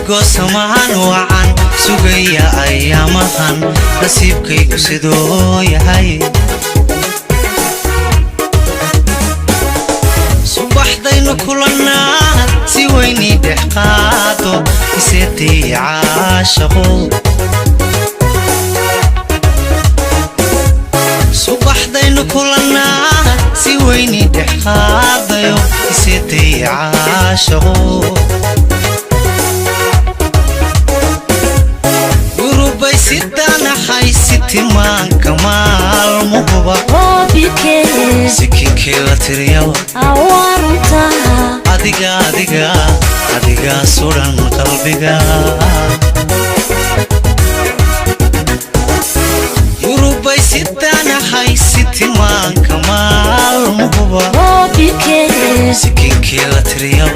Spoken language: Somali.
adigoo samaan wacan sugaya ayaamahan nasiibkaygu sidoo yahay subaxdaynu kulannaa si weyni dhex qaado iseetay caashaqo subaxdaynu kulannaa si weyni dhex qaadayo iseetay caashaqo ستمان كمال مهبة سكينكي لا تريو أوارنتها أديقا سوران قلبيقا يوروباي ستانا حي ستمان كمال مهبة سكينكي لا تريو